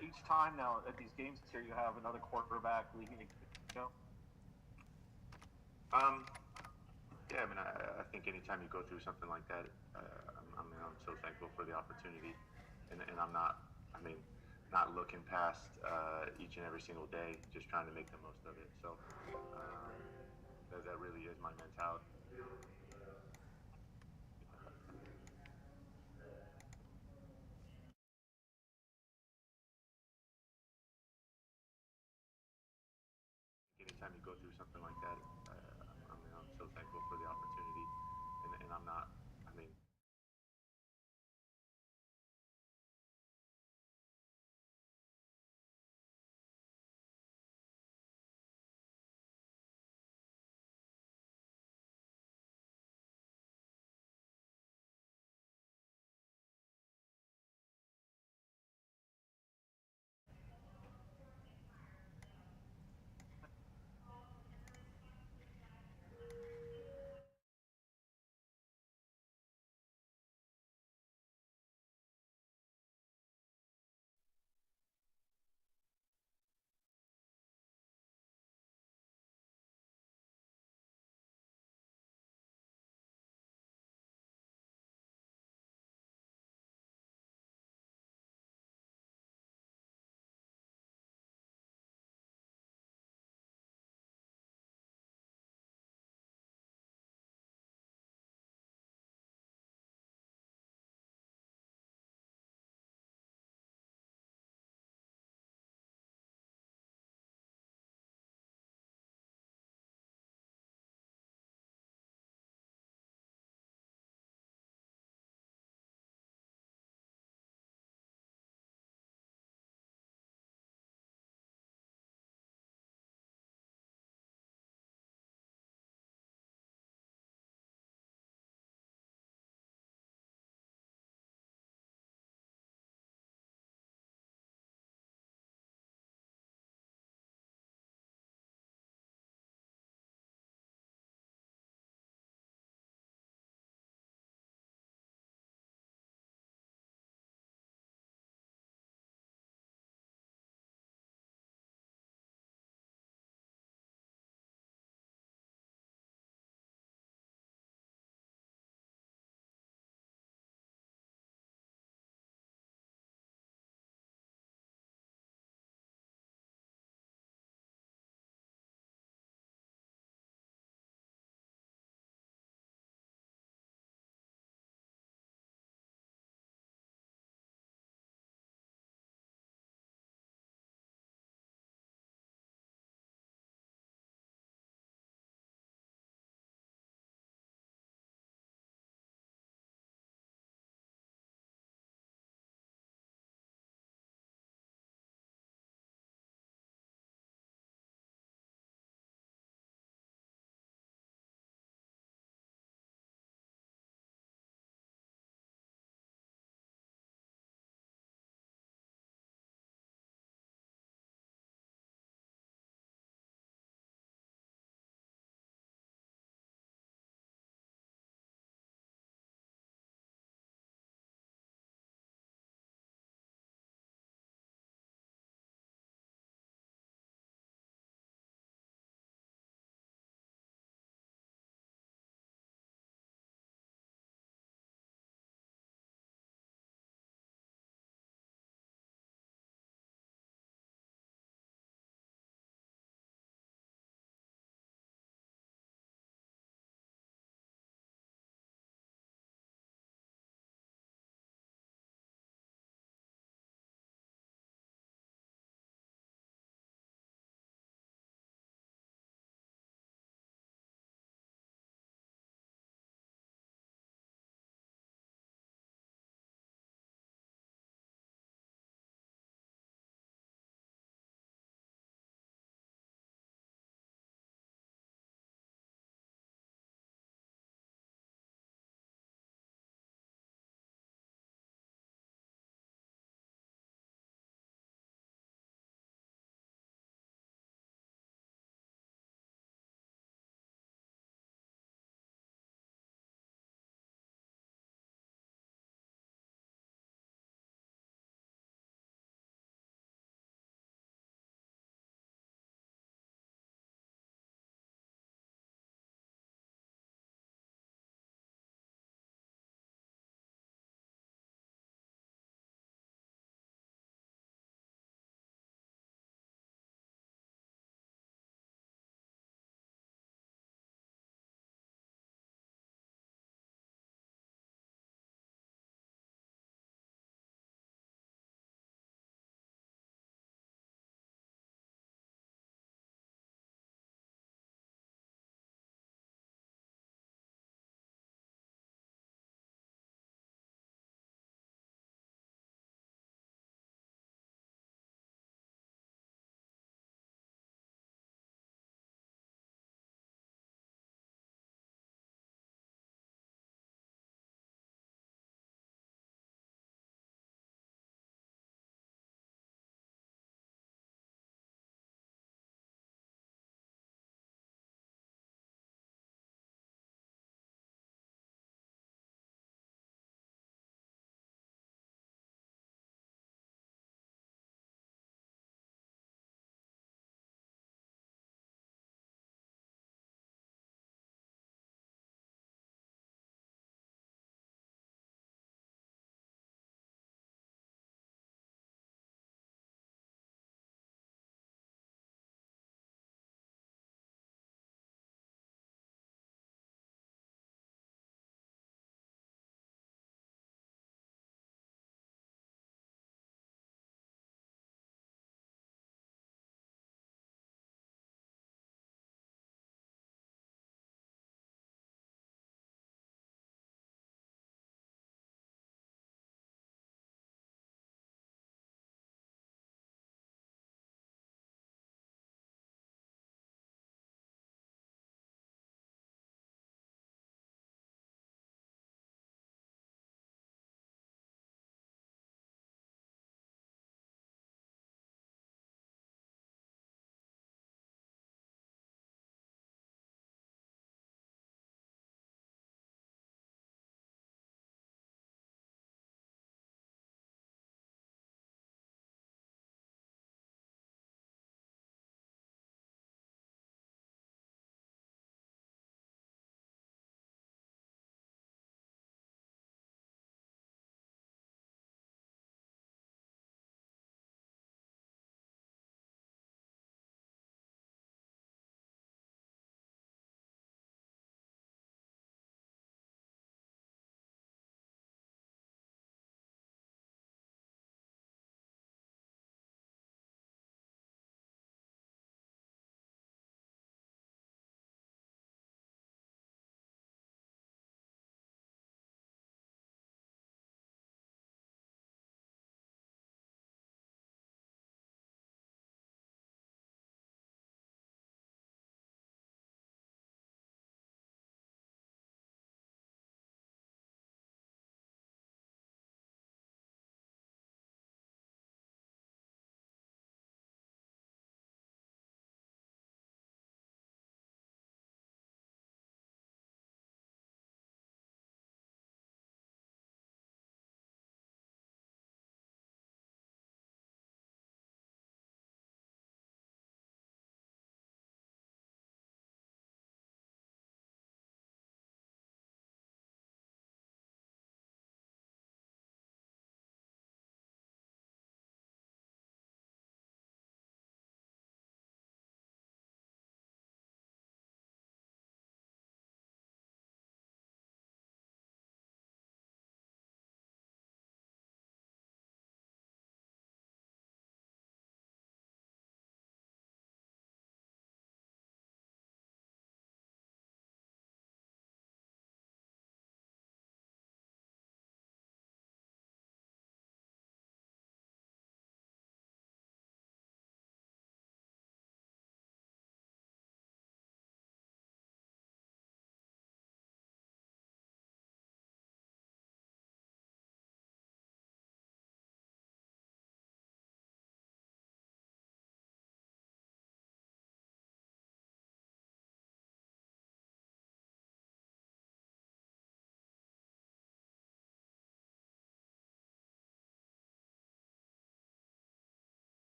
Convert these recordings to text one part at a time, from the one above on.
Each time now at these games here, you have another quarterback leaving the go. Yeah, I mean, I think anytime you go through something like that, I'm so thankful for the opportunity, and I'm not, I mean, not looking past each and every single day, just trying to make the most of it. So that really is my mentality. Anytime you go through something like that, I'm so thankful for the opportunity, and I'm not, I mean.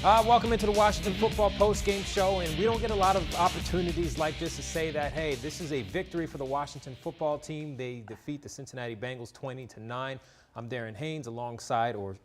Welcome into the Washington Football Post-Game Show, and we don't get a lot of opportunities like this to say that, hey, this is a victory for the Washington football team. They defeat the Cincinnati Bengals 20-9. I'm Darren Haynes alongside, or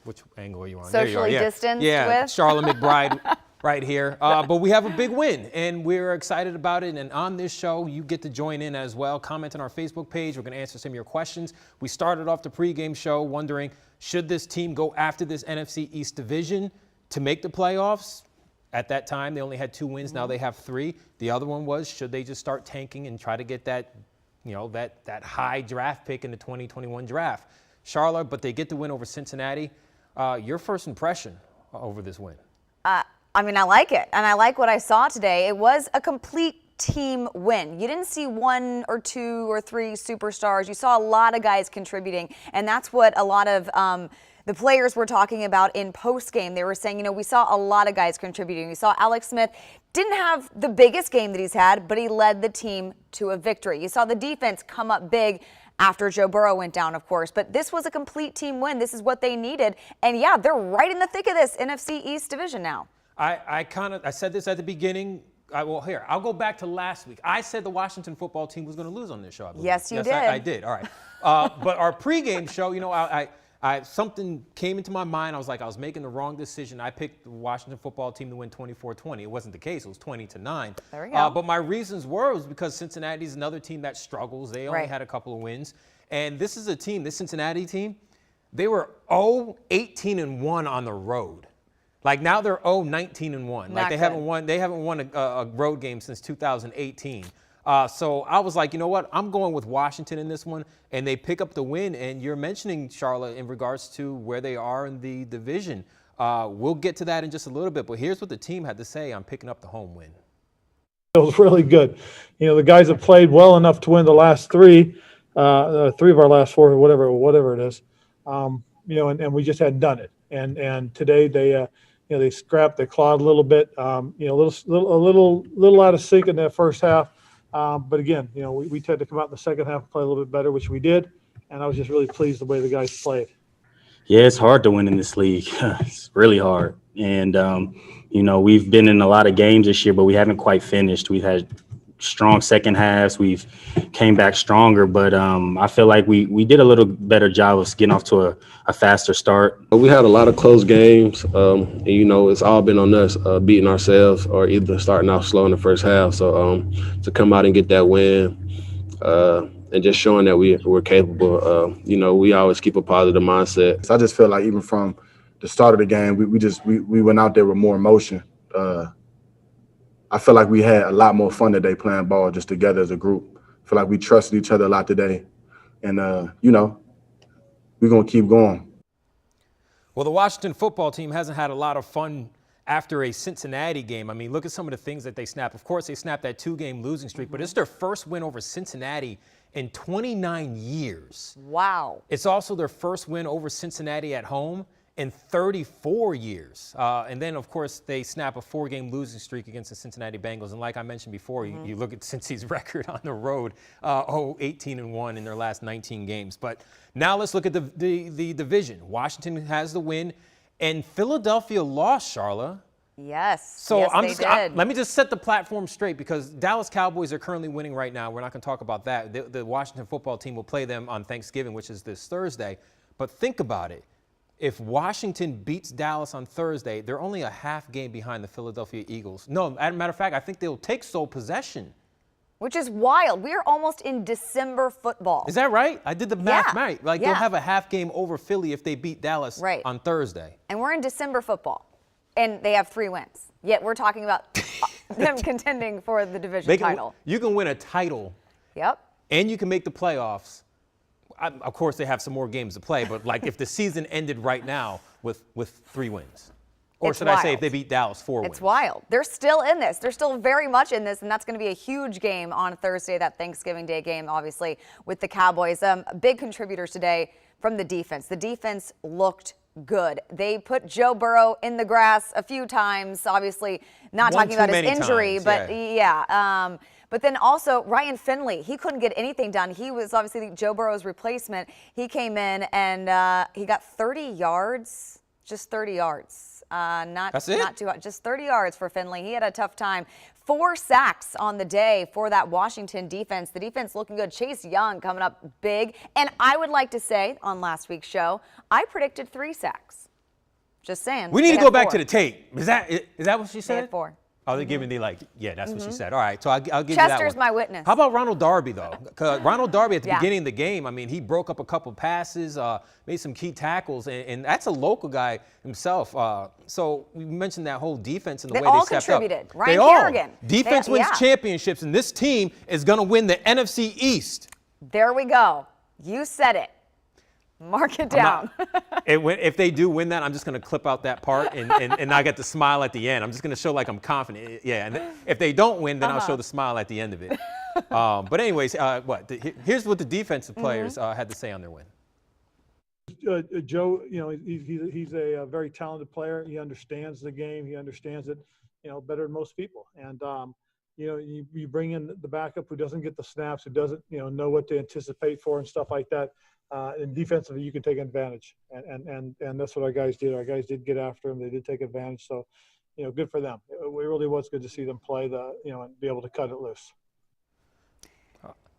which angle are you on? Socially distanced with? Yeah, Charlotte McBride right here. But we have a big win, and we're excited about it. And on this show, you get to join in as well. Comment on our Facebook page. We're going to answer some of your questions. We started off the pregame show wondering, should this team go after this NFC East division to make the playoffs? At that time, they only had 2 wins. Now they have 3. The other one was, should they just start tanking and try to get that, that high draft pick in the 2021 draft? Charlotte, but they get the win over Cincinnati. Your first impression over this win? I like it, and I like what I saw today. It was a complete team win. You didn't see 1 or 2 or 3 superstars. You saw a lot of guys contributing, and that's what a lot of the players were talking about in post-game. They were saying, we saw a lot of guys contributing. We saw Alex Smith didn't have the biggest game that he's had, but he led the team to a victory. You saw the defense come up big after Joe Burrow went down, of course. But this was a complete team win. This is what they needed. And, yeah, they're right in the thick of this NFC East division now. I said this at the beginning. I'll go back to last week. I said the Washington football team was going to lose on this show, I believe. Yes, you did. I did. All right. But our pregame show, something came into my mind. I was making the wrong decision. I picked the Washington football team to win 24-20. It wasn't the case. It was 20-9. There we go. But my reasons was because Cincinnati is another team that struggles. They only had a couple of wins. And this is a team, this Cincinnati team, they were 0-18-1 on the road. Now they're 0-19-1. They haven't won a road game since 2018. So I was like, you know what? I'm going with Washington in this one, and they pick up the win. And you're mentioning, Charlotte, in regards to where they are in the division. We'll get to that in just a little bit, but here's what the team had to say on picking up the home win. It was really good. The guys have played well enough to win the last 3 of our last 4, whatever it is. And we just hadn't done it. And today they scrapped, they clawed a little bit, a little out of sync in that first half. But again, we tried to come out in the second half and play a little bit better, which we did. And I was just really pleased the way the guys played. Yeah, it's hard to win in this league. It's really hard. And, we've been in a lot of games this year, but we haven't quite finished. We've had strong second halves. We've came back stronger, but I feel like we did a little better job of getting off to a faster start. We had a lot of close games, and it's all been on us beating ourselves or either starting off slow in the first half. So to come out and get that win and just showing that we're capable, we always keep a positive mindset. So I just feel like even from the start of the game, we went out there with more emotion. I feel like we had a lot more fun today playing ball just together as a group. I feel like we trusted each other a lot today. And, we're going to keep going. Well, the Washington football team hasn't had a lot of fun after a Cincinnati game. Look at some of the things that they snapped. Of course, they snapped that 2-game losing streak, but it's their first win over Cincinnati in 29 years. Wow. It's also their first win over Cincinnati at home in 34 years. And then, of course, they snap a 4-game losing streak against the Cincinnati Bengals. And like I mentioned before, you look at Cincy's record on the road, 18-1 in their last 19 games. But now let's look at the division. Washington has the win, and Philadelphia lost, Charlotte. Yes. So yes, they did. Let me just set the platform straight, because Dallas Cowboys are currently winning right now. We're not going to talk about that. The Washington football team will play them on Thanksgiving, which is this Thursday. But think about it. If Washington beats Dallas on Thursday, they're only a half game behind the Philadelphia Eagles. No, as a matter of fact, I think they'll take sole possession. Which is wild. We're almost in December football. Is that right? I did the math right. They'll have a half game over Philly if they beat Dallas on Thursday. And we're in December football, and they have 3 wins. Yet we're talking about them contending for the division title. You can win a title. Yep. And you can make the playoffs. Of course, they have some more games to play, but if the season ended right now with 3 wins. Or should I say if they beat Dallas 4 wins? It's wild. They're still in this. They're still very much in this, and that's going to be a huge game on Thursday, that Thanksgiving Day game, obviously, with the Cowboys. Big contributors today from the defense. The defense looked good. They put Joe Burrow in the grass a few times, obviously not talking about his injury, but yeah. But then also Ryan Finley, he couldn't get anything done. He was obviously Joe Burrow's replacement. He came in and he got 30 yards, just 30 yards. That's it? Not too hot. Just 30 yards for Finley. He had a tough time. 4 sacks on the day for that Washington defense. The defense looking good. Chase Young coming up big. And I would like to say on last week's show, I predicted 3 sacks. Just saying. We need to go back to the tape. Is that what she said? They had 4. Oh, they're giving me that's what she said. All right, so I'll give you that one. Chester's my witness. How about Ronald Darby, though? 'Cause Ronald Darby at the Yeah. beginning of the game, I mean, he broke up a couple passes, made some key tackles, and that's a local guy himself. So we mentioned that whole defense and the way all they stepped contributed. up. Ryan They all. Kerrigan. Defense wins championships, and this team is going to win the NFC East. There we go. You said it. Mark it down. If they do win that, I'm just going to clip out that part and I get the smile at the end. I'm just going to show like I'm confident. Yeah, and if they don't win, then I'll show the smile at the end of it. But anyways, here's what the defensive players had to say on their win. Joe, he's a very talented player. He understands the game. He understands it, better than most people. And you bring in the backup who doesn't get the snaps, who doesn't know what to anticipate for and stuff like that. And defensively, you can take advantage, and that's what our guys did. Our guys did get after him. They did take advantage. So, good for them. It really was good to see them play and be able to cut it loose.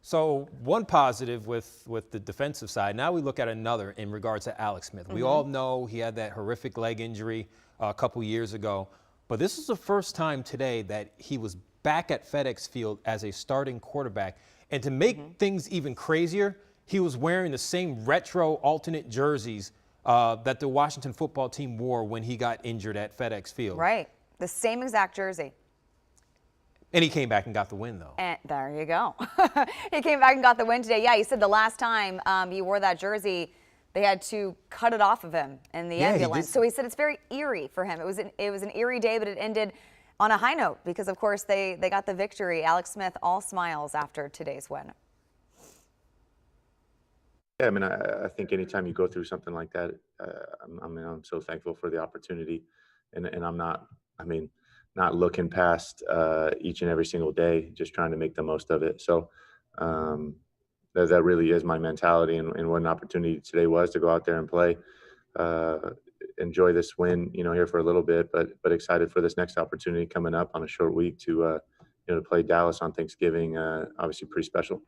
So one positive with the defensive side. Now we look at another in regards to Alex Smith. We all know he had that horrific leg injury a couple years ago, but this is the first time today that he was back at FedEx Field as a starting quarterback. And to make things even crazier, he was wearing the same retro alternate jerseys that the Washington football team wore when he got injured at FedEx Field. Right. The same exact jersey. And he came back and got the win, though. And there you go. He came back and got the win today. Yeah, he said the last time he wore that jersey, they had to cut it off of him in the ambulance. So he said it's very eerie for him. It was an eerie day, but it ended on a high note because, of course, they got the victory. Alex Smith, all smiles after today's win. Yeah, I mean, I think anytime you go through something like that, I'm so thankful for the opportunity, and I'm not looking past each and every single day, just trying to make the most of it. So that really is my mentality, and what an opportunity today was to go out there and play, enjoy this win, here for a little bit, but excited for this next opportunity coming up on a short week to play Dallas on Thanksgiving. Obviously, pretty special.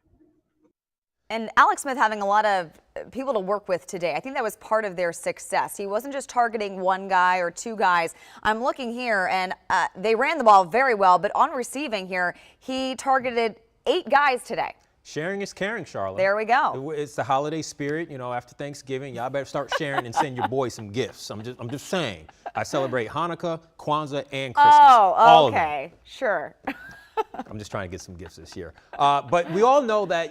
And Alex Smith having a lot of people to work with today. I think that was part of their success. He wasn't just targeting one guy or 2 guys. I'm looking here, and they ran the ball very well, but on receiving here, he targeted 8 guys today. Sharing is caring, Charlotte. There we go. It's the holiday spirit, after Thanksgiving. Y'all better start sharing and send your boys some gifts. I'm just saying. I celebrate Hanukkah, Kwanzaa, and Christmas. Oh, all okay. Sure. I'm just trying to get some gifts this year. But we all know that,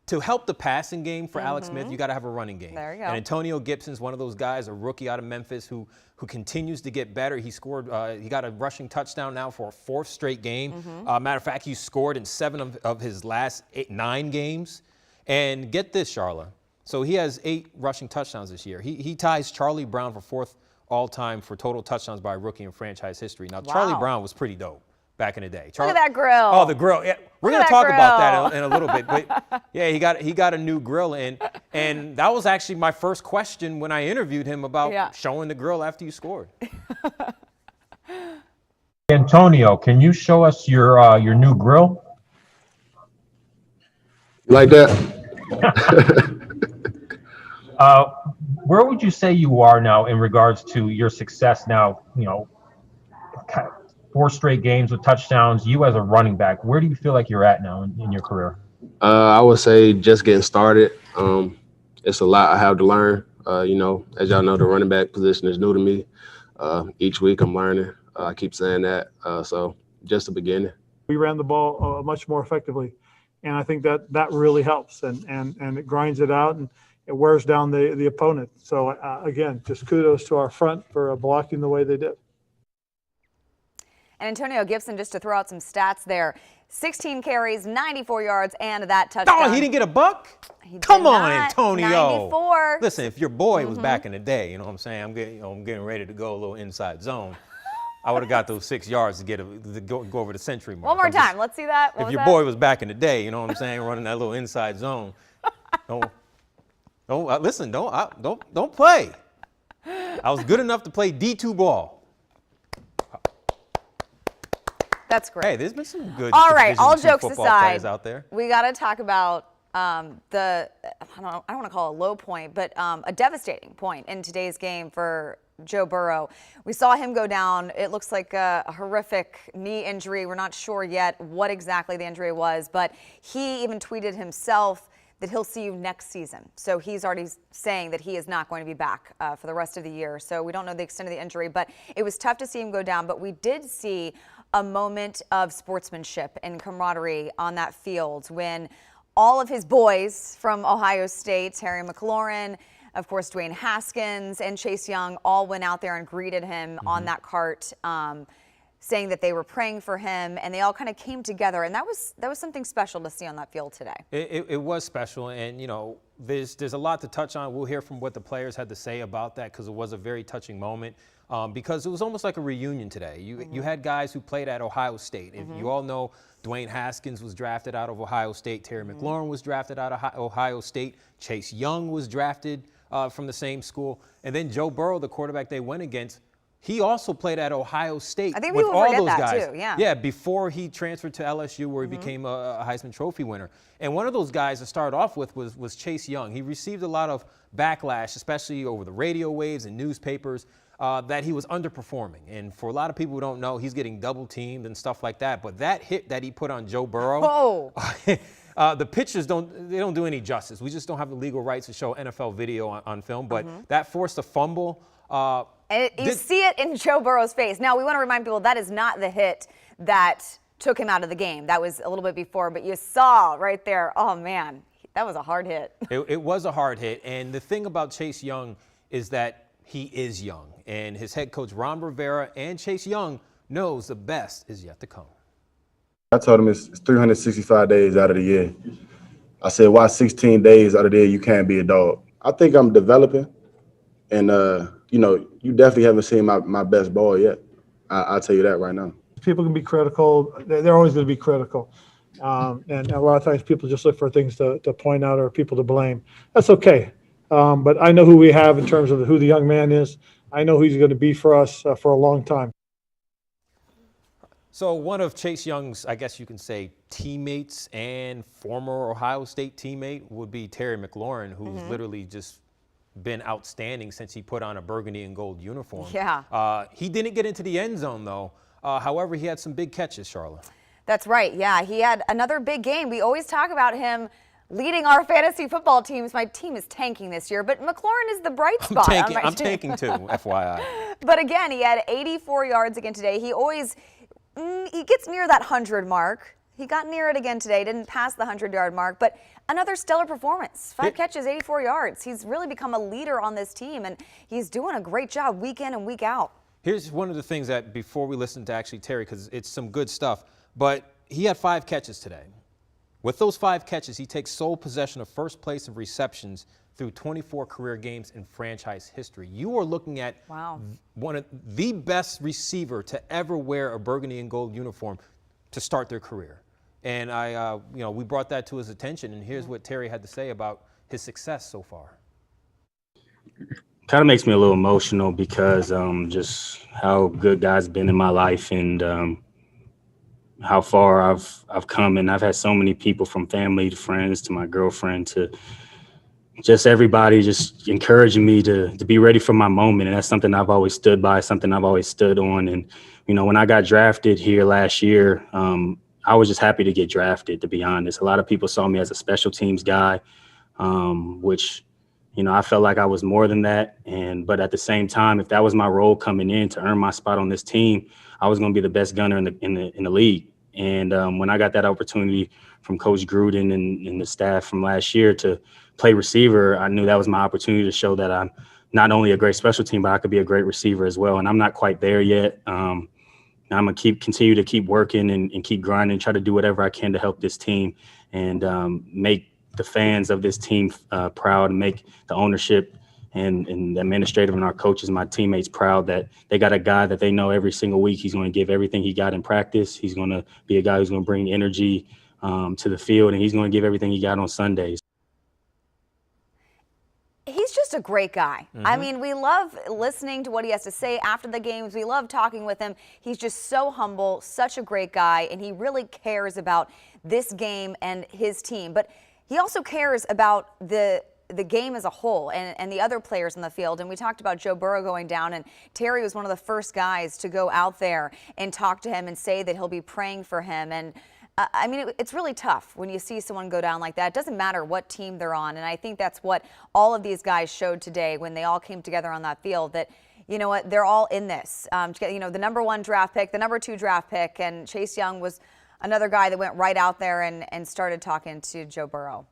to help the passing game for Alex Smith, you got to have a running game. There you go. And Antonio Gibson's one of those guys, a rookie out of Memphis, who continues to get better. He scored. He got a rushing touchdown now for a 4th straight game. Matter of fact, he scored in 7 of his last 9 games. And get this, Charla. So he has 8 rushing touchdowns this year. He ties Charlie Brown for 4th all-time for total touchdowns by a rookie in franchise history. Now, Charlie Brown was pretty dope back in the day. Look at that grill. Oh, the grill. Yeah, we're going to talk about that in a little bit. But yeah, he got a new grill in, and that was actually my first question when I interviewed him about showing the grill after you scored. Antonio, can you show us your new grill? Like that? Where would you say you are now in regards to your success now? 4 straight games with touchdowns. You as a running back, where do you feel like you're at now in your career? I would say just getting started. It's a lot I have to learn. As y'all know, the running back position is new to me. Each week I'm learning. I keep saying that. So just the beginning. We ran the ball much more effectively, and I think that really helps, and it grinds it out and it wears down the opponent. So again, just kudos to our front for blocking the way they did. And Antonio Gibson, just to throw out some stats there, 16 carries, 94 yards, and that touchdown. Oh, he didn't get a buck? Come on, Antonio. 94. Listen, if your boy was back in the day, you know what I'm saying? I'm getting ready to go a little inside zone. I would have got those 6 yards to go over the century mark. One more time. Let's see that. If your boy was back in the day, you know what I'm saying, running that little inside zone. Don't play. I was good enough to play D2 ball. That's great. Hey, there's been some good All right, Division all II jokes football aside, players out there. we got to talk about I don't want to call it a low point, but a devastating point in today's game for Joe Burrow. We saw him go down. It looks like a horrific knee injury. We're not sure yet what exactly the injury was, but he even tweeted himself that he'll see you next season. So he's already saying that he is not going to be back for the rest of the year. So we don't know the extent of the injury, but it was tough to see him go down. But we did see a moment of sportsmanship and camaraderie on that field when all of his boys from Ohio State, Terry McLaurin, of course, Dwayne Haskins and Chase Young all went out there and greeted him on that cart, saying that they were praying for him, and they all kind of came together. And that was something special to see on that field today. It was special, and you know, there's a lot to touch on. We'll hear from what the players had to say about that because it was a very touching moment. Because it was almost like a reunion today. You had guys who played at Ohio State. If you all know, Dwayne Haskins was drafted out of Ohio State. Terry McLaurin was drafted out of Ohio State. Chase Young was drafted from the same school. And then Joe Burrow, the quarterback they went against, he also played at Ohio State. I think with people all forget those that guys. too, yeah. Yeah, before he transferred to LSU where he became a Heisman Trophy winner. And one of those guys to start off with was Chase Young. He received a lot of backlash, especially over the radio waves and newspapers, that he was underperforming. And for a lot of people who don't know, he's getting double teamed and stuff like that. But that hit that he put on Joe Burrow, the pictures don't do any justice. We just don't have the legal rights to show NFL video on film. But that forced a fumble. And you see it in Joe Burrow's face. Now, we want to remind people that is not the hit that took him out of the game. That was a little bit before, but you saw right there, oh man, that was a hard hit. It was a hard hit. And the thing about Chase Young is that he is young. And his head coach, Ron Rivera, and Chase Young knows the best is yet to come. I told him it's 365 days out of the year. I said, why 16 days out of the year you can't be a dog? I think I'm developing. And, you know, you definitely haven't seen my best ball yet. I'll tell you that right now. People can be critical. They're always going to be critical. And a lot of times people just look for things to point out or people to blame. That's okay. But I know who we have in terms of who the young man is. I know who he's going to be for us for a long time. So one of Chase Young's, I guess you can say, teammates and former Ohio State teammate would be Terry McLaurin, who's literally just been outstanding since he put on a burgundy and gold uniform. Yeah. He didn't get into the end zone, though. However, he had some big catches, Charlotte. That's right. Yeah, he had another big game. We always talk about him leading our fantasy football teams. My team is tanking this year, but McLaurin is the bright spot. I'm tanking too, FYI. But again, he had 84 yards again today. He gets near that 100 mark. He got near it again today, didn't pass the 100-yard mark, but another stellar performance. 5 catches, 84 yards. He's really become a leader on this team, and he's doing a great job week in and week out. Here's one of the things that before we listen to actually Terry, because it's some good stuff, but he had 5 catches today. With those 5 catches, he takes sole possession of first place in receptions through 24 career games in franchise history. You are looking at one of the best receiver to ever wear a burgundy and gold uniform to start their career. And we brought that to his attention, and here's what Terry had to say about his success so far. Kind of makes me a little emotional because just how good God's been in my life and how far I've come. And I've had so many people, from family to friends to my girlfriend to just everybody just encouraging me to be ready for my moment. And that's something I've always stood by, something I've always stood on. And, you know, when I got drafted here last year, I was just happy to get drafted, to be honest. A lot of people saw me as a special teams guy, which, you know, I felt like I was more than that. But at the same time, if that was my role coming in to earn my spot on this team, I was going to be the best gunner in the league. And when I got that opportunity from Coach Gruden and the staff from last year to play receiver, I knew that was my opportunity to show that I'm not only a great special team, but I could be a great receiver as well. And I'm not quite there yet. I'm going to continue to keep working and keep grinding, try to do whatever I can to help this team and make the fans of this team proud, and make the ownership and the administrative and our coaches, my teammates, proud that they got a guy that they know every single week he's going to give everything he got in practice. He's going to be a guy who's going to bring energy to the field, and he's going to give everything he got on Sundays. He's just just a great guy. I mean, we love listening to what he has to say after the games. We love talking with him. He's just so humble, such a great guy, and he really cares about this game and his team. But he also cares about the game as a whole and the other players on the field. And we talked about Joe Burrow going down, and Terry was one of the first guys to go out there and talk to him and say that he'll be praying for him. And I mean, it's really tough when you see someone go down like that. It doesn't matter what team they're on. And I think that's what all of these guys showed today when they all came together on that field, that, you know what, they're all in this. You know, the #1 draft pick, the #2 draft pick, and Chase Young was another guy that went right out there and started talking to Joe Burrow.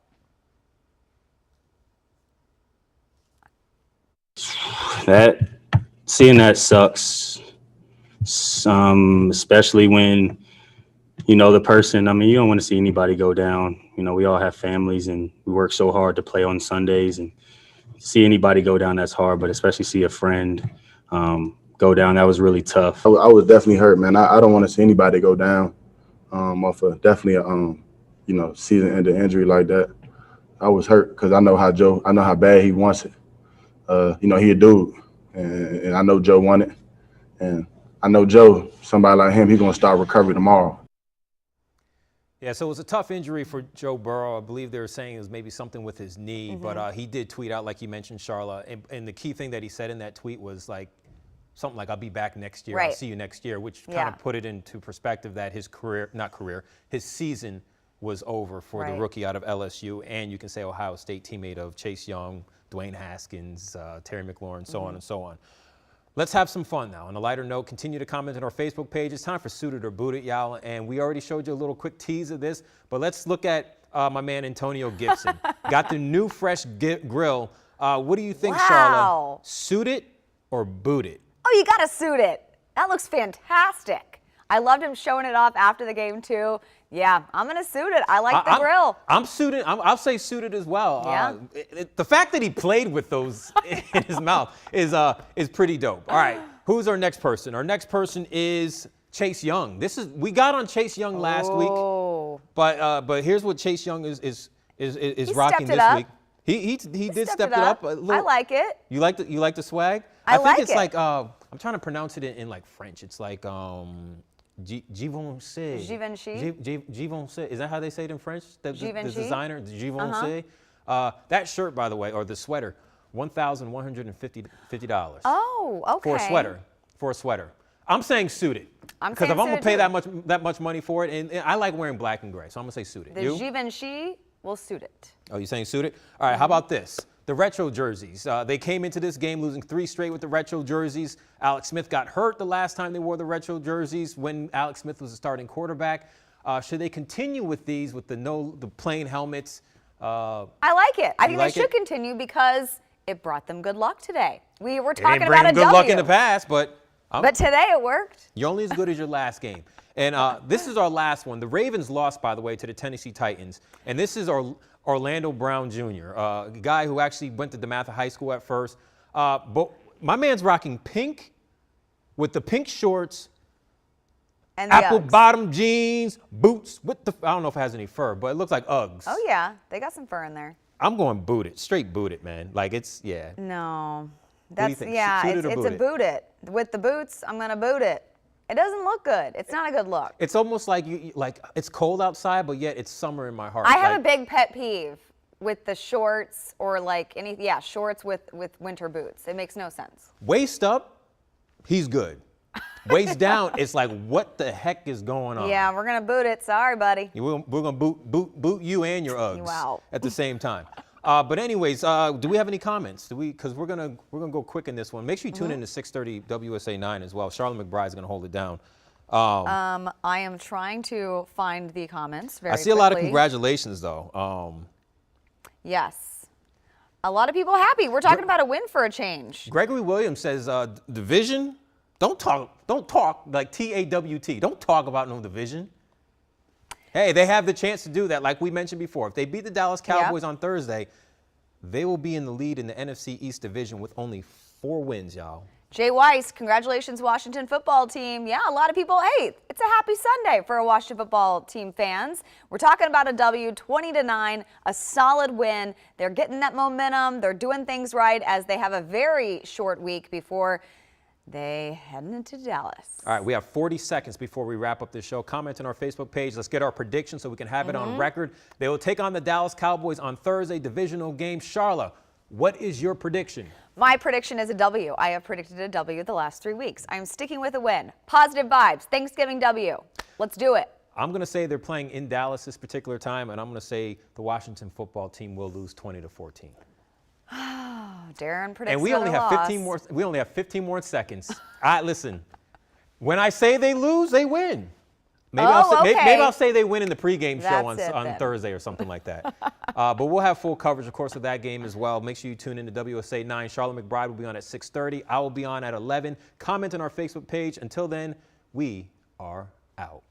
Seeing that sucks, especially when, you know, the person, I mean, you don't want to see anybody go down. You know, we all have families and we work so hard to play on Sundays, and see anybody go down, that's hard, but especially see a friend go down, that was really tough. I was definitely hurt, man. I don't want to see anybody go down off of definitely a, you know, season-ending injury like that. I was hurt because I know how bad he wants it. You know, he a dude, and I know Joe won it. And I know Joe, somebody like him, he's going to start recovery tomorrow. Yeah, so it was a tough injury for Joe Burrow. I believe they were saying it was maybe something with his knee, but he did tweet out, like you mentioned, Charla. And the key thing that he said in that tweet was like something like, I'll be back next year. I'll see you next year, which kind of put it into perspective that his his season was over for the rookie out of LSU. And you can say Ohio State teammate of Chase Young, Dwayne Haskins, Terry McLaurin, so on and so on. Let's have some fun now. On a lighter note, continue to comment on our Facebook page. It's time for Suit It or Boot It, y'all. And we already showed you a little quick tease of this, but let's look at my man Antonio Gibson. Got the new fresh grill. What do you think, Charla? Suit it or boot it? Oh, you got to suit it. That looks fantastic. I loved him showing it off after the game, too. Yeah, I'm going to suit it. I like the grill. I'm suited. I'll say suited as well. Yeah. The fact that he played with those in his mouth is pretty dope. All right, who's our next person? Our next person is Chase Young. We got on Chase Young last week, but here's what Chase Young is rocking this week. He did step it up. A little. I like it. You like the swag? I think it's it. like I'm trying to pronounce it in like French. It's like Givenchy. Givenchy. Is that how they say it in French? The designer, Givenchy. That shirt, by the way, or the sweater, $1,150. Oh, okay. For a sweater. I'm saying suited. Because if I'm gonna pay that much money for it, and I like wearing black and gray, so I'm gonna say suited. The Givenchy will suit it. Oh, you saying suited? All right. How about this? The retro jerseys. They came into this game losing 3 straight with the retro jerseys. Alex Smith got hurt the last time they wore the retro jerseys when Alex Smith was the starting quarterback. Should they continue with these, with the plain helmets? I like it. I think they should continue because it brought them good luck today. We were talking about a good luck in the past, but today it worked. You're only as good as your last game. And this is our last one. The Ravens lost, by the way, to the Tennessee Titans. And this is our Orlando Brown Jr., a guy who actually went to DeMatha High School at first. But my man's rocking pink with the pink shorts, and the apple Uggs. Bottom jeans, boots with I don't know if it has any fur, but it looks like Uggs. Oh, yeah. They got some fur in there. I'm going boot it, straight boot it, man. Like No. What do you think? It's a boot it. With the boots, I'm going to boot it. It doesn't look good. It's not a good look. It's almost like it's cold outside, but yet it's summer in my heart. I have a big pet peeve with the shorts or shorts with winter boots. It makes no sense. Waist up, he's good. Waist down, it's like, what the heck is going on? Yeah, we're gonna boot it. Sorry, buddy. We're gonna boot you and your Uggs at the same time. But anyways, do we have any comments? Because we're gonna go quick in this one. Make sure you tune in to 6:30 WSA 9 as well. Charlotte McBride's gonna hold it down. I am trying to find the comments very quickly. I see a lot of congratulations though. Yes, a lot of people happy. We're talking about a win for a change. Gregory Williams says division. Don't talk like TAWT. Don't talk about no division. Hey, they have the chance to do that, like we mentioned before. If they beat the Dallas Cowboys on Thursday, they will be in the lead in the NFC East division with only 4 wins, y'all. Jay Weiss, congratulations, Washington football team. Yeah, a lot of people, hey, it's a happy Sunday for Washington football team fans. We're talking about a W, 20-9, a solid win. They're getting that momentum. They're doing things right as they have a very short week before they head into Dallas. All right, we have 40 seconds before we wrap up this show. Comment on our Facebook page. Let's get our predictions so we can have it on record. They will take on the Dallas Cowboys on Thursday, divisional game. Charla, what is your prediction? My prediction is a W. I have predicted a W the last 3 weeks. I'm sticking with a win. Positive vibes. Thanksgiving W. Let's do it. I'm going to say they're playing in Dallas this particular time, and I'm going to say the Washington football team will lose 20-14. Darren predicts And we only have 15 more. We only have 15 more seconds. Listen, when I say they lose, they win. Maybe I'll say they win in the pregame show on Thursday or something like that. But we'll have full coverage, of course, of that game as well. Make sure you tune in to WSA 9. Charlotte McBride will be on at 6:30. I will be on at 11. Comment on our Facebook page. Until then, we are out.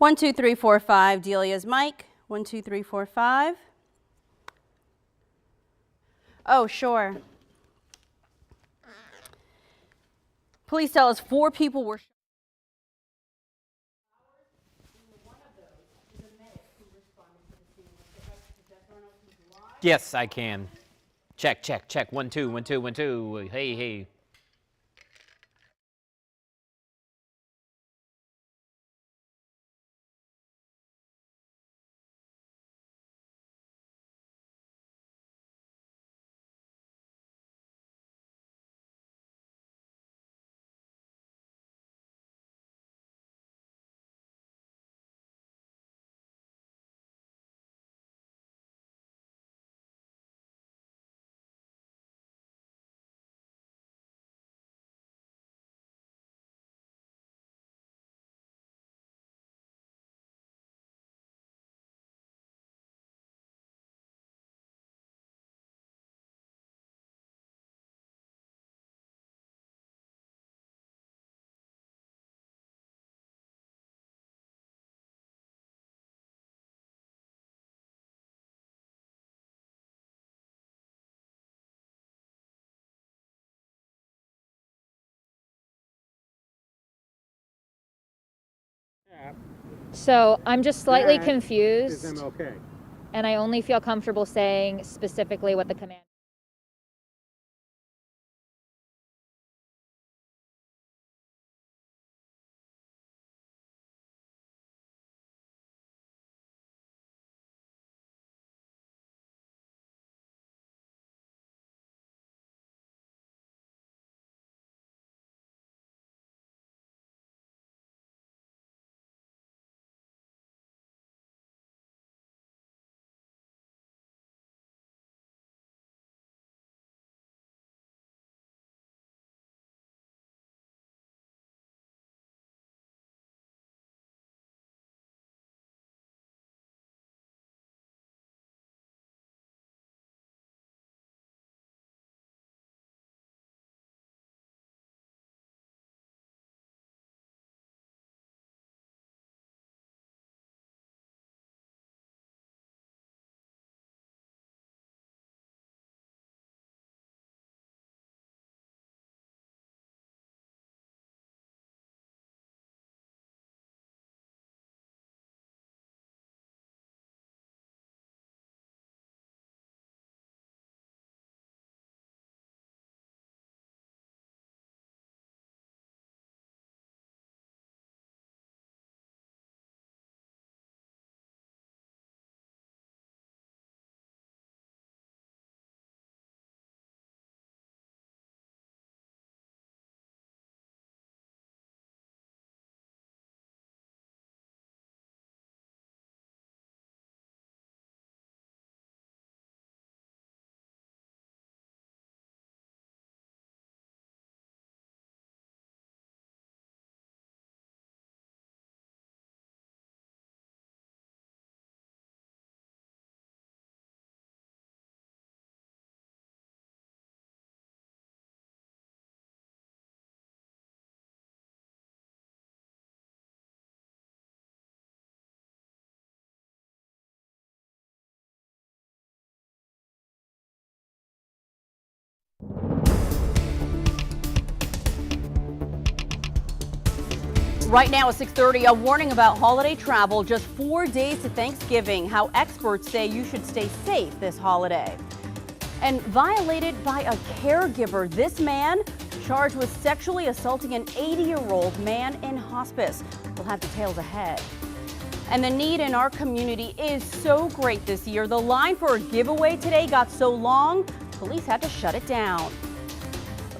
1, 2, 3, 4, 5. Delia's mic. 1, 2, 3, 4, 5. Oh, sure. Police tell us 4 people were shot. Yes, I can. Check, check, check. 1, 2, 1, 2, 1, 2. Hey, hey. So I'm just slightly That confused, is MLK. and I only feel comfortable saying specifically what the command. Right now at 6:30, a warning about holiday travel, just 4 days to Thanksgiving, how experts say you should stay safe this holiday. And violated by a caregiver, this man charged with sexually assaulting an 80-year-old man in hospice. We'll have details ahead. And the need in our community is so great this year. The line for a giveaway today got so long, police had to shut it down.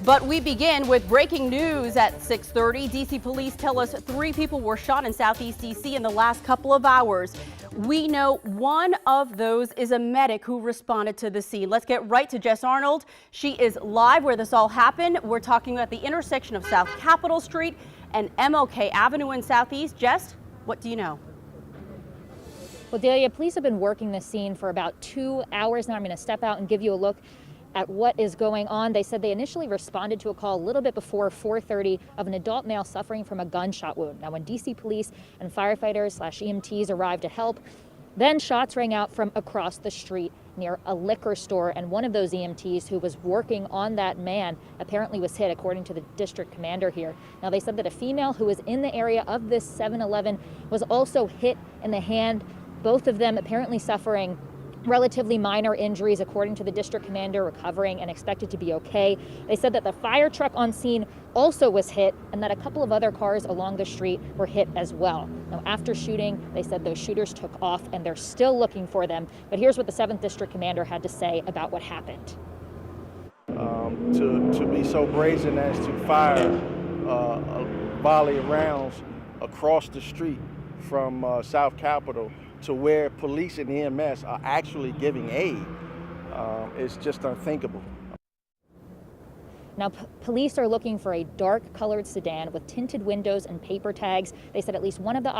But we begin with breaking news at 6:30. DC police tell us 3 people were shot in Southeast DC in the last couple of hours. We know one of those is a medic who responded to the scene. Let's get right to Jess Arnold. She is live where this all happened. We're talking about the intersection of South Capitol Street and MLK Avenue in Southeast. Jess, what do you know? Well, Delia, police have been working this scene for about 2 hours now. I'm going to step out and give you a look at what is going on. They said they initially responded to a call a little bit before 4:30 of an adult male suffering from a gunshot wound. Now, when DC police and firefighters/EMTs arrived to help, then shots rang out from across the street near a liquor store, and one of those EMTs who was working on that man apparently was hit, according to the district commander here. Now, they said that a female who was in the area of this 7-Eleven was also hit in the hand, both of them apparently suffering relatively minor injuries, according to the district commander, recovering and expected to be okay. They said that the fire truck on scene also was hit and that a couple of other cars along the street were hit as well. Now, after shooting, they said those shooters took off and they're still looking for them. But here's what the 7th District Commander had to say about what happened. To be so brazen as to fire a volley of rounds across the street from South Capitol to where police and EMS are actually giving aid is just unthinkable. Now, police are looking for a dark-colored sedan with tinted windows and paper tags. They said at least one of the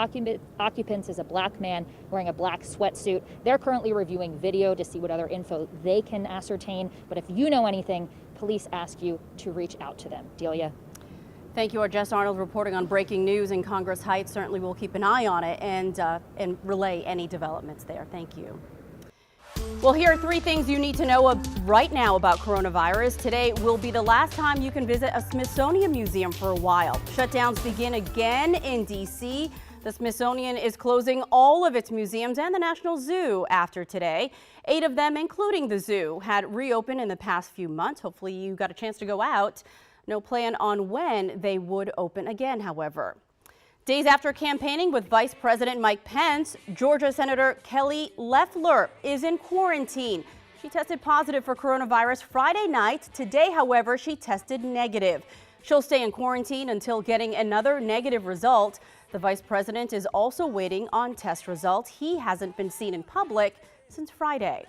occupants is a black man wearing a black sweatsuit. They're currently reviewing video to see what other info they can ascertain. But if you know anything, police ask you to reach out to them. Delia? Thank you. Our Jess Arnold reporting on breaking news in Congress Heights. Certainly we'll keep an eye on it and relay any developments there. Thank you. Well, here are 3 things you need to know right now about coronavirus. Today will be the last time you can visit a Smithsonian museum for a while. Shutdowns begin again in D.C. The Smithsonian is closing all of its museums and the National Zoo after today. 8 of them, including the zoo, had reopened in the past few months. Hopefully you got a chance to go out. No plan on when they would open again, however. Days after campaigning with Vice President Mike Pence, Georgia Senator Kelly Loeffler is in quarantine. She tested positive for coronavirus Friday night. Today, however, she tested negative. She'll stay in quarantine until getting another negative result. The vice president is also waiting on test results. He hasn't been seen in public since Friday.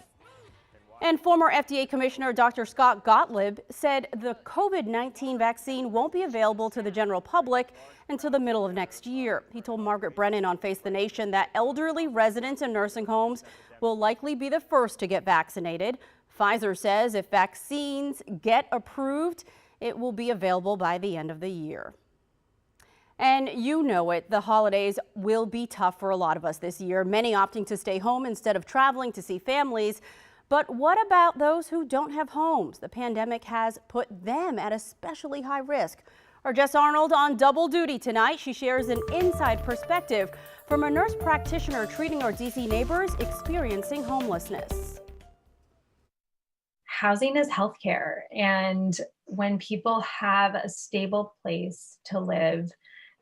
And former FDA Commissioner Dr. Scott Gottlieb said the COVID-19 vaccine won't be available to the general public until the middle of next year. He told Margaret Brennan on Face the Nation that elderly residents in nursing homes will likely be the first to get vaccinated. Pfizer says if vaccines get approved, it will be available by the end of the year. And you know it, the holidays will be tough for a lot of us this year, many opting to stay home instead of traveling to see families. But what about those who don't have homes? The pandemic has put them at especially high risk. Our Jess Arnold on double duty tonight. She shares an inside perspective from a nurse practitioner treating our DC neighbors experiencing homelessness. Housing is healthcare, and when people have a stable place to live,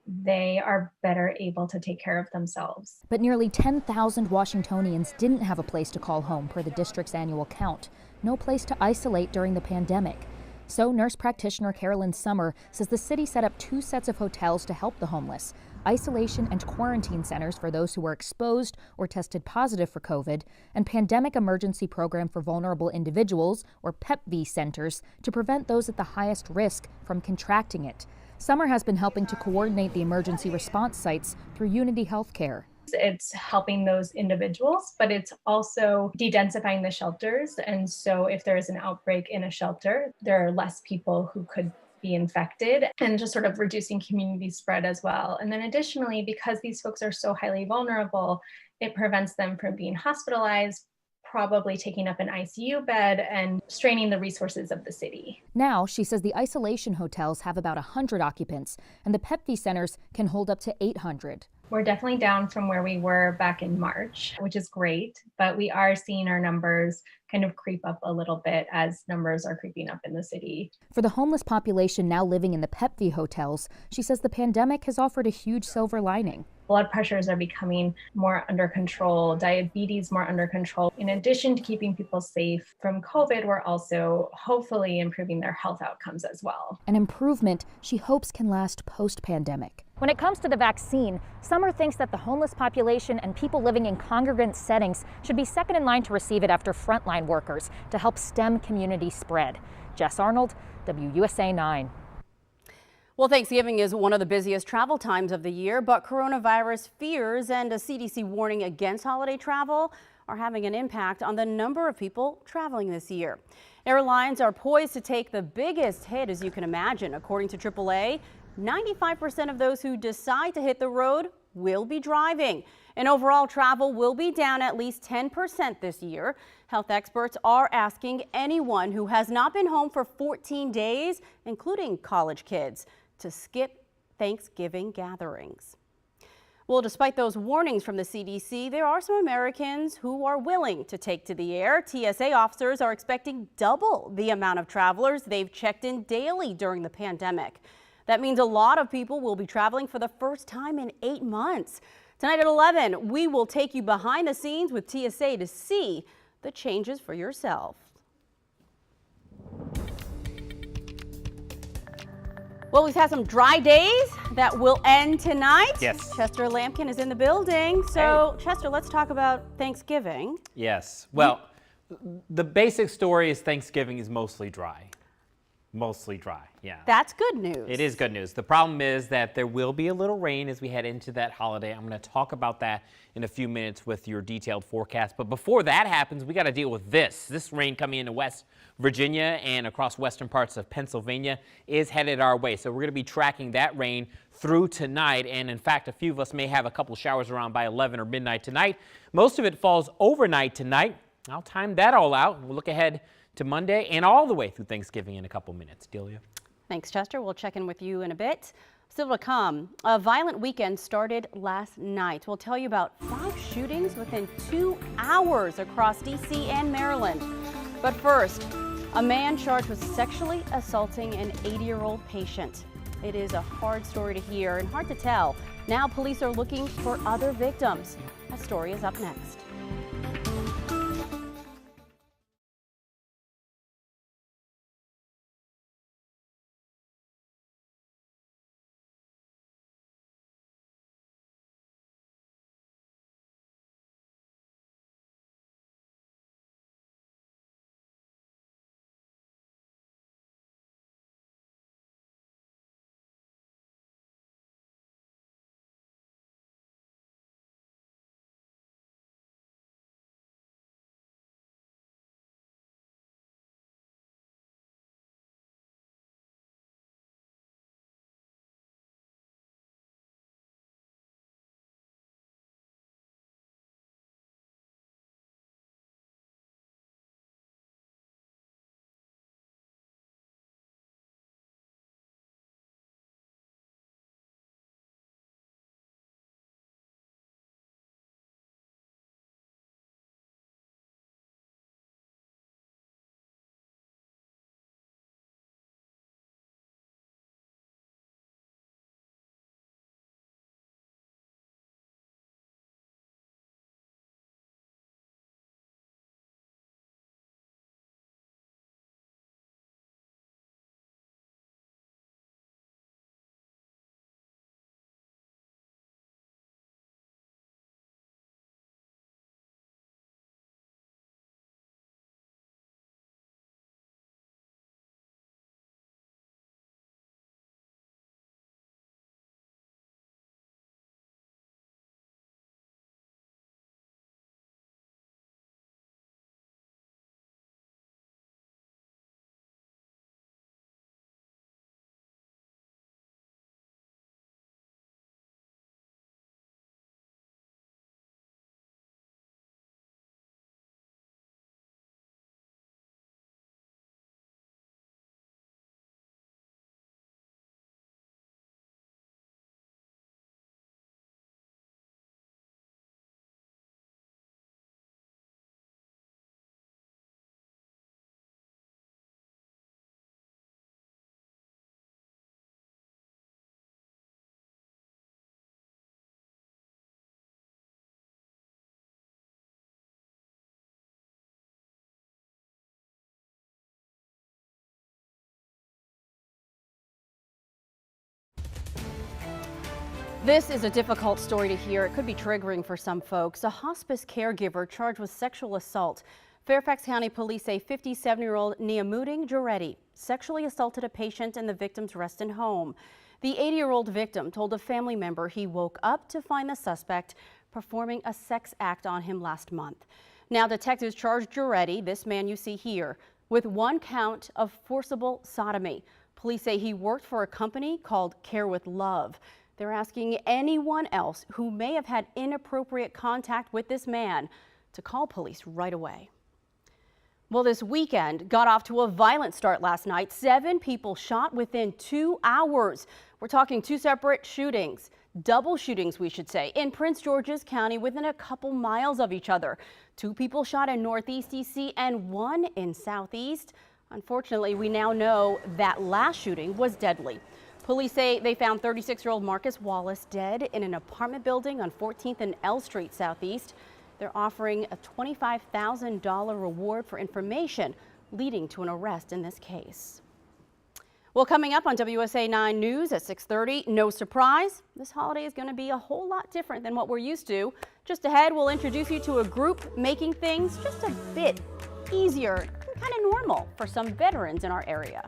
they are better able to take care of themselves. But nearly 10,000 Washingtonians didn't have a place to call home per the district's annual count. No place to isolate during the pandemic. So nurse practitioner Carolyn Summer says the city set up 2 sets of hotels to help the homeless. Isolation and quarantine centers for those who were exposed or tested positive for COVID, and pandemic emergency program for vulnerable individuals, or PEPV centers, to prevent those at the highest risk from contracting it. Summer has been helping to coordinate the emergency response sites through Unity Healthcare. It's helping those individuals, but it's also de-densifying the shelters. And so if there is an outbreak in a shelter, there are less people who could be infected, and just sort of reducing community spread as well. And then additionally, because these folks are so highly vulnerable, it prevents them from being hospitalized, probably taking up an ICU bed, and straining the resources of the city. Now, she says the isolation hotels have about 100 occupants, and the PEPV centers can hold up to 800. We're definitely down from where we were back in March, which is great, but we are seeing our numbers kind of creep up a little bit as numbers are creeping up in the city. For the homeless population now living in the PEPV hotels, she says the pandemic has offered a huge silver lining. Blood pressures are becoming more under control, diabetes more under control. In addition to keeping people safe from COVID, we're also hopefully improving their health outcomes as well. An improvement she hopes can last post-pandemic. When it comes to the vaccine, Summer thinks that the homeless population and people living in congregant settings should be second in line to receive it after frontline workers to help stem community spread. Jess Arnold, WUSA 9. Well, Thanksgiving is one of the busiest travel times of the year, but coronavirus fears and a CDC warning against holiday travel are having an impact on the number of people traveling this year. Airlines are poised to take the biggest hit, as you can imagine. According to AAA, 95% of those who decide to hit the road will be driving. And overall travel will be down at least 10% this year. Health experts are asking anyone who has not been home for 14 days, including college kids, to skip Thanksgiving gatherings. Well, despite those warnings from the CDC, there are some Americans who are willing to take to the air. TSA officers are expecting double the amount of travelers they've checked in daily during the pandemic. That means a lot of people will be traveling for the first time in 8 months. Tonight at 11, we will take you behind the scenes with TSA to see the changes for yourself. Well, we've had some dry days that will end tonight. Yes. Chester Lampkin is in the building. So, hey. Chester, let's talk about Thanksgiving. Yes. Well, the basic story is Thanksgiving is mostly dry. Mostly dry, yeah. That's good news. It is good news. The problem is that there will be a little rain as we head into that holiday. I'm going to talk about that in a few minutes with your detailed forecast. But before that happens, we got to deal with this. This rain coming into West Virginia and across western parts of Pennsylvania is headed our way. So we're going to be tracking that rain through tonight. And in fact, a few of us may have a couple showers around by 11 or midnight tonight. Most of it falls overnight tonight. I'll time that all out. We'll look ahead to Monday and all the way through Thanksgiving in a couple minutes. Delia? Thanks, Chester. We'll check in with you in a bit. Still to come, a violent weekend started last night. We'll tell you about 5 shootings within 2 hours across D.C. and Maryland. But first, a man charged with sexually assaulting an 80-year-old patient. It is a hard story to hear and hard to tell. Now police are looking for other victims. That story is up next. This is a difficult story to hear. It could be triggering for some folks. A hospice caregiver charged with sexual assault. Fairfax County Police say 57-year-old Niamuting Juretti sexually assaulted a patient in the victim's Reston home. The 80-year-old victim told a family member he woke up to find the suspect performing a sex act on him last month. Now detectives charged Juretti, this man you see here, with one count of forcible sodomy. Police say he worked for a company called Care with Love. They're asking anyone else who may have had inappropriate contact with this man to call police right away. Well, this weekend got off to a violent start last night. 7 people shot within 2 hours. We're talking 2 separate shootings, double shootings, we should say, in Prince George's County within a couple miles of each other. 2 people shot in Northeast DC and 1 in Southeast. Unfortunately, we now know that last shooting was deadly. Police say they found 36-year-old Marcus Wallace dead in an apartment building on 14th and L Street Southeast. They're offering a $25,000 reward for information leading to an arrest in this case. Well, coming up on WSA 9 News at 6:30, no surprise, this holiday is going to be a whole lot different than what we're used to. Just ahead, we'll introduce you to a group making things just a bit easier and kind of normal for some veterans in our area.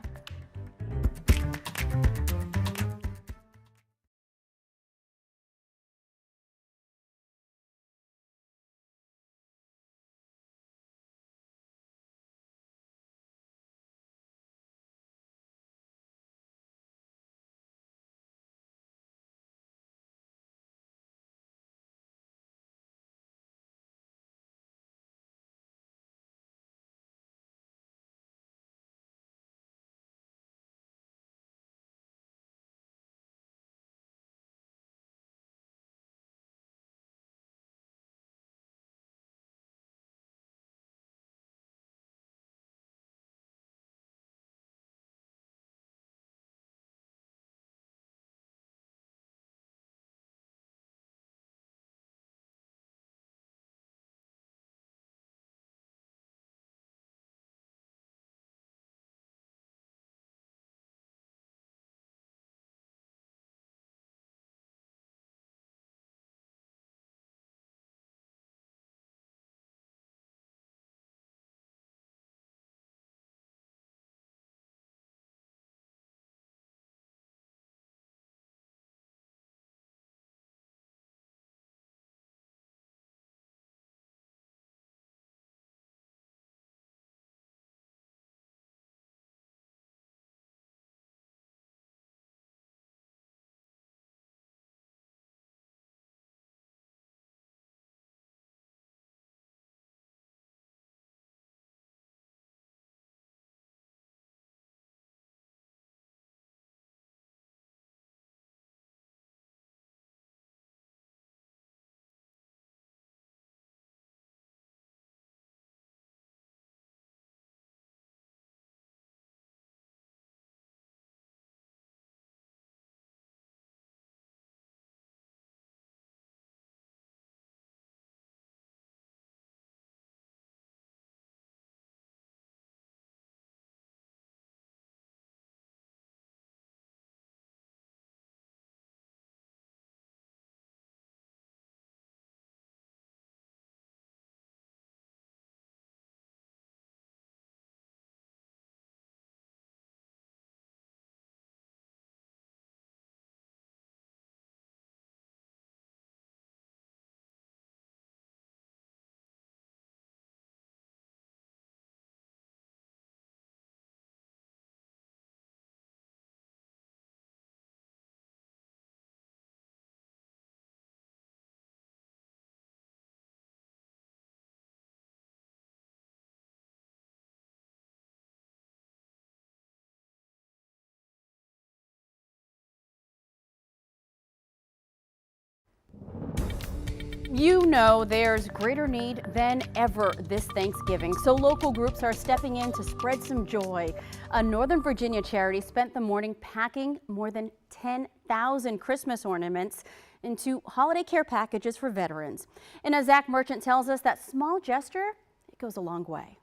You know there's greater need than ever this Thanksgiving, so local groups are stepping in to spread some joy. A Northern Virginia charity spent the morning packing more than 10,000 Christmas ornaments into holiday care packages for veterans. And as Zach Merchant tells us, that small gesture, it goes a long way.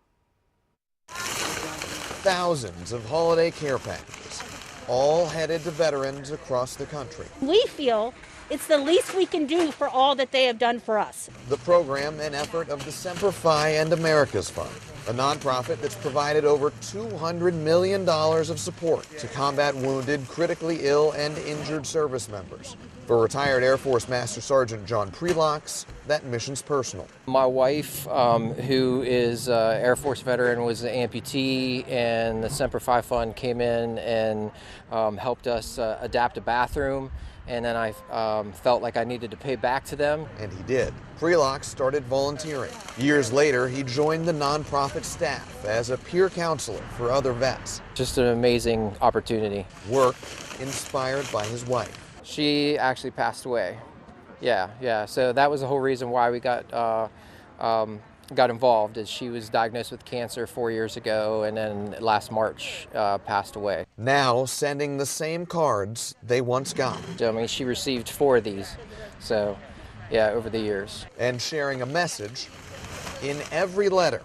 Thousands of holiday care packages, all headed to veterans across the country. We feel it's the least we can do for all that they have done for us. The program, an effort of the Semper Fi and America's Fund, a nonprofit that's provided over $200 million of support to combat wounded, critically ill, and injured service members. For retired Air Force Master Sergeant John Prelox, that mission's personal. My wife, who is an Air Force veteran, was an amputee, and the Semper Fi Fund came in and helped us adapt a bathroom. And then I felt like I needed to pay back to them. And he did. Prelox started volunteering. Years later, he joined the nonprofit staff as a peer counselor for other vets. Just an amazing opportunity. Work inspired by his wife. She actually passed away. Yeah. So that was the whole reason why we got involved, is she was diagnosed with cancer 4 years ago, and then last March passed away. Now sending the same cards they once got. I mean, she received 4 of these, so yeah, over the years. And sharing a message in every letter,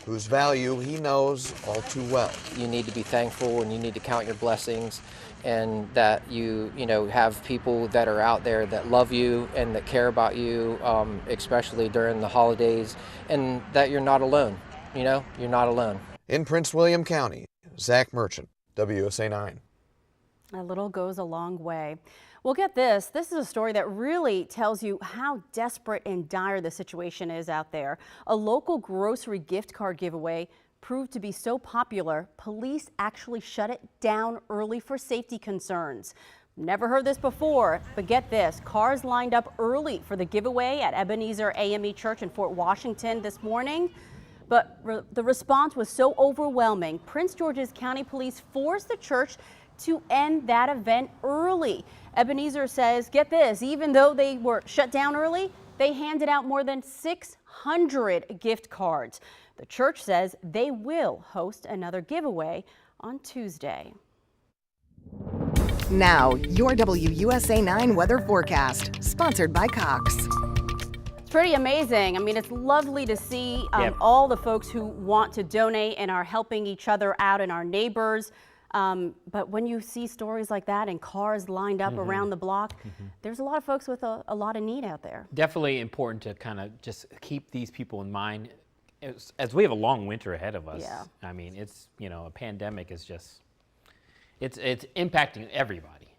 whose value he knows all too well. You need to be thankful, and you need to count your blessings, and that you have people that are out there that love you and that care about you, especially during the holidays, and that you're not alone. You're not alone. In Prince William County, Zach Merchant, WSA 9. A little goes a long way. Well, get this. This is a story that really tells you how desperate and dire the situation is out there. A local grocery gift card giveaway proved to be so popular, police actually shut it down early for safety concerns. Never heard this before, but get this. Cars lined up early for the giveaway at Ebenezer AME Church in Fort Washington this morning. But the response was so overwhelming, Prince George's County Police forced the church to end that event early. Ebenezer says, get this, even though they were shut down early, they handed out more than 600 gift cards. The church says they will host another giveaway on Tuesday. Now, your WUSA 9 weather forecast, sponsored by Cox. It's pretty amazing. I mean, it's lovely to see all the folks who want to donate and are helping each other out and our neighbors. But when you see stories like that and cars lined up around the block, there's a lot of folks with a lot of need out there. Definitely important to kind of just keep these people in mind as we have a long winter ahead of us. Yeah. I mean, it's, a pandemic is just, it's impacting everybody.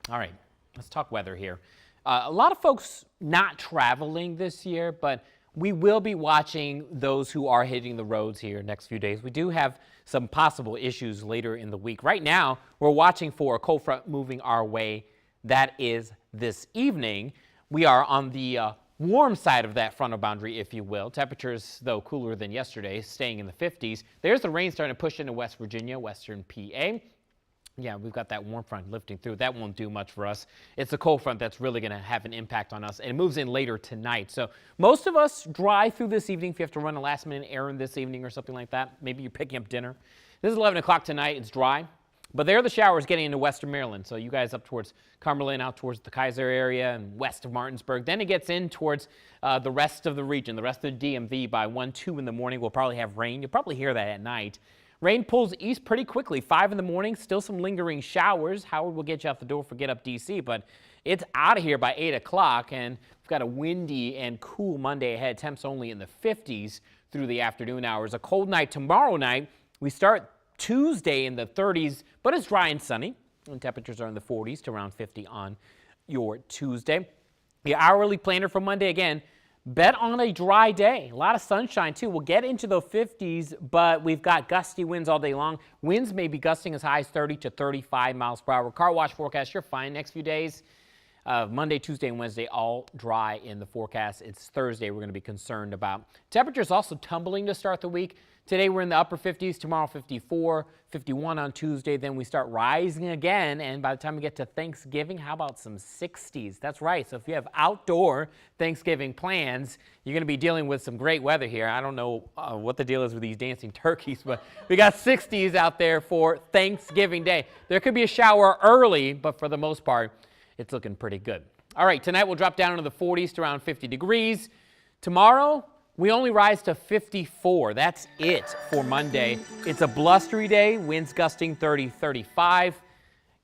All right, let's talk weather here. A lot of folks not traveling this year, but we will be watching those who are hitting the roads here next few days. We do have some possible issues later in the week. Right now, we're watching for a cold front moving our way. That is this evening. We are on the warm side of that frontal boundary, if you will. Temperatures, though, cooler than yesterday, staying in the 50s. There's the rain starting to push into West Virginia, western PA. Yeah, we've got that warm front lifting through. That won't do much for us. It's the cold front that's really going to have an impact on us, and it moves in later tonight. So most of us dry through this evening. If you have to run a last-minute errand this evening or something like that, maybe you're picking up dinner. This is 11 o'clock tonight. It's dry. But there are the showers getting into western Maryland. So you guys up towards Cumberland, out towards the Kaiser area and west of Martinsburg. Then it gets in towards the rest of the region, the rest of the DMV. By 1, 2 in the morning, we'll probably have rain. You'll probably hear that at night. Rain pulls east pretty quickly. 5 in the morning, still some lingering showers. Howard will get you out the door for Get Up DC, but it's out of here by 8 o'clock, and we've got a windy and cool Monday ahead. Temps only in the 50s through the afternoon hours. A cold night tomorrow night. We start Tuesday in the 30s, but it's dry and sunny, and temperatures are in the 40s to around 50 on your Tuesday. The hourly planner for Monday, again, bet on a dry day. A lot of sunshine, too. We'll get into the 50s, but we've got gusty winds all day long. Winds may be gusting as high as 30 to 35 miles per hour. Car wash forecast, you're fine next few days. Monday, Tuesday, and Wednesday, all dry in the forecast. It's Thursday we're going to be concerned about. Temperatures also tumbling to start the week. Today we're in the upper 50s, tomorrow 54, 51 on Tuesday. Then we start rising again, and by the time we get to Thanksgiving, how about some 60s? That's right. So if you have outdoor Thanksgiving plans, you're going to be dealing with some great weather here. I don't know what the deal is with these dancing turkeys, but we got 60s out there for Thanksgiving Day. There could be a shower early, but for the most part, it's looking pretty good. All right, tonight we'll drop down into the 40s to around 50 degrees. Tomorrow, we only rise to 54. That's it for Monday. It's a blustery day, winds gusting 30, 35.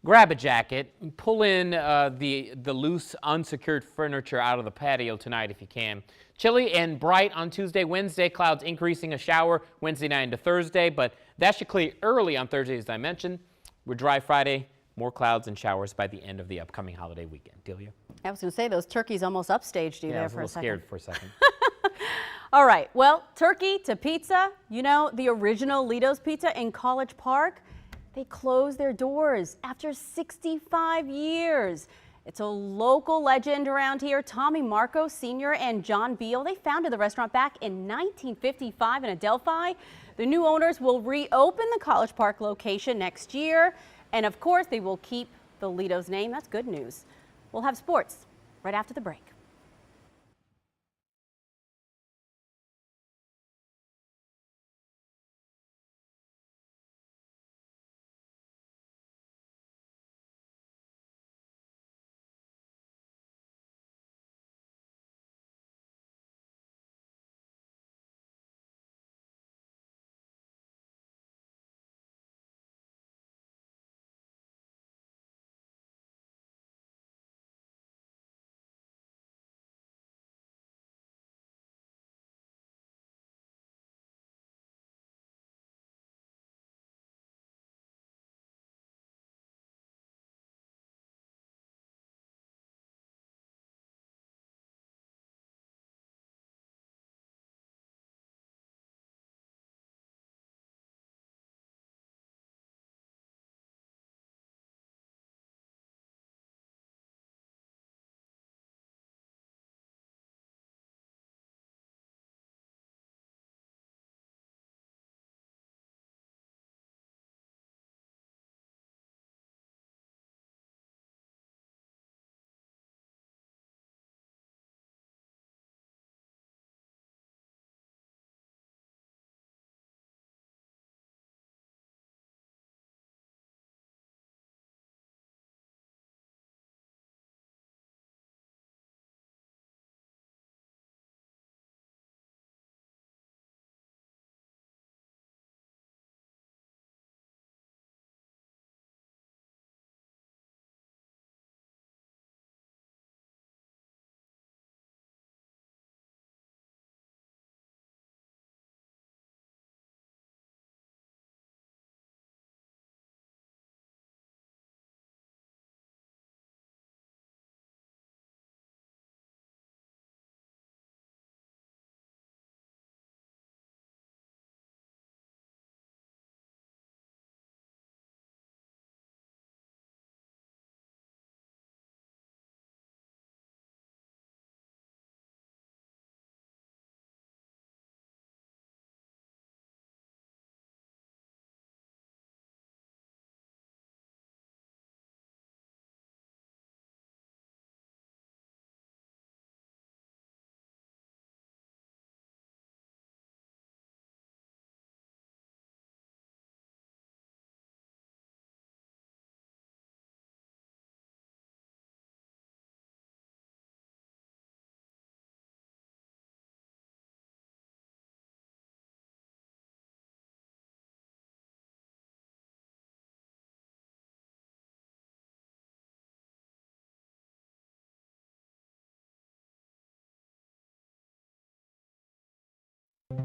Grab a jacket, pull in the loose, unsecured furniture out of the patio tonight if you can. Chilly and bright on Tuesday, Wednesday, clouds increasing, a shower Wednesday night into Thursday, but that should clear early on Thursday, as I mentioned. We're dry Friday, more clouds and showers by the end of the upcoming holiday weekend. Delia? I was going to say, those turkeys almost upstaged you there for a second. I was a little scared for a second. All right, well, turkey to pizza. You know, the original Lido's Pizza in College Park, they closed their doors after 65 years. It's a local legend around here. Tommy Marco Sr. and John Beal, they founded the restaurant back in 1955 in Adelphi. The new owners will reopen the College Park location next year. And of course, they will keep the Lido's name. That's good news. We'll have sports right after the break.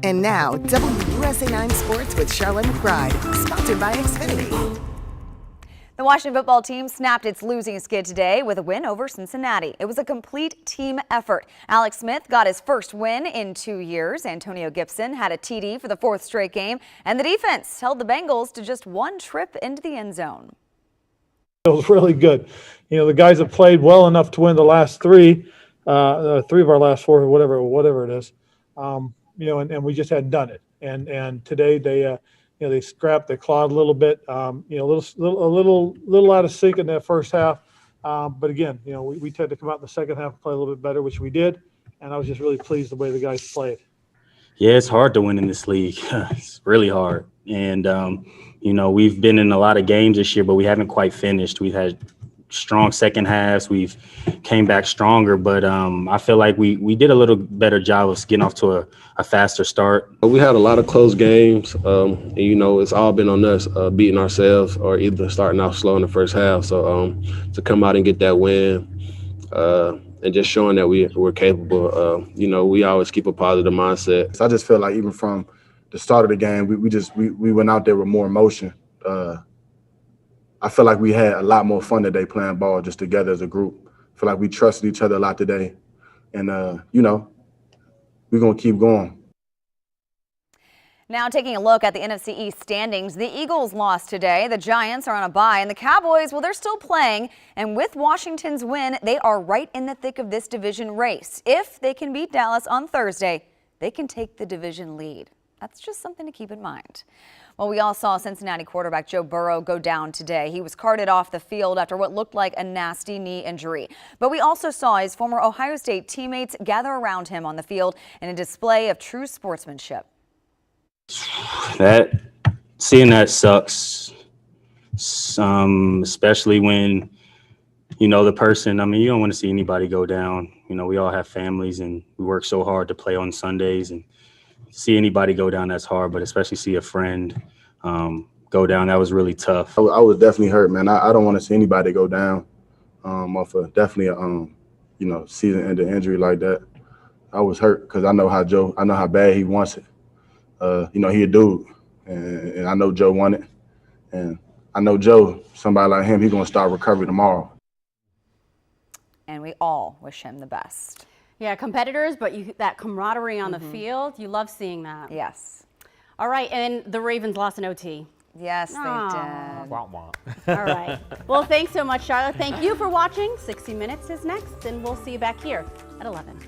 And now, WUSA 9 Sports with Charlotte McBride, sponsored by Xfinity. The Washington football team snapped its losing skid today with a win over Cincinnati. It was a complete team effort. Alex Smith got his first win in 2 years. Antonio Gibson had a TD for the fourth straight game, and the defense held the Bengals to just one trip into the end zone. It was really good. You know, the guys have played well enough to win the last three of our last four, whatever it is. You know, and we just hadn't done it. And today they they scrapped, they clawed a little bit. You know, a little out of sync in that first half. But again, you know, we tried to come out in the second half and play a little bit better, which we did. And I was just really pleased the way the guys played. Yeah, it's hard to win in this league. It's really hard. And, you know, we've been in a lot of games this year, but we haven't quite finished. We've had strong second halves. We've came back stronger, but I feel like we did a little better job of getting off to a faster start. We had a lot of close games, and, you know, it's all been on us beating ourselves or either starting off slow in the first half. So to come out and get that win and just showing that we're capable, you know, we always keep a positive mindset. So I just feel like even from the start of the game, we went out there with more emotion. I feel like we had a lot more fun today playing ball just together as a group. I feel like we trusted each other a lot today. And, you know, we're going to keep going. Now taking a look at the NFC East standings, the Eagles lost today. The Giants are on a bye, and the Cowboys, well, they're still playing. And with Washington's win, they are right in the thick of this division race. If they can beat Dallas on Thursday, they can take the division lead. That's just something to keep in mind. Well, we all saw Cincinnati quarterback Joe Burrow go down today. He was carted off the field after what looked like a nasty knee injury. But we also saw his former Ohio State teammates gather around him on the field in a display of true sportsmanship. Seeing that sucks, especially when, you know, the person, I mean, you don't want to see anybody go down. You know, we all have families and we work so hard to play on Sundays, and see anybody go down, that's hard, but especially see a friend go down, that was really tough. I was definitely hurt, man. I don't want to see anybody go down off of definitely a, you know, season-ending injury like that. I was hurt because I know how bad he wants it. You know, he a dude, and I know Joe won it. And I know Joe, somebody like him, he's going to start recovery tomorrow. And we all wish him the best. Yeah, competitors, but that camaraderie on the field, you love seeing that. Yes. All right, and the Ravens lost in OT. Yes, they did. Wah, wah. All right. Well, thanks so much, Charlotte. Thank you for watching. 60 Minutes is next, and we'll see you back here at 11.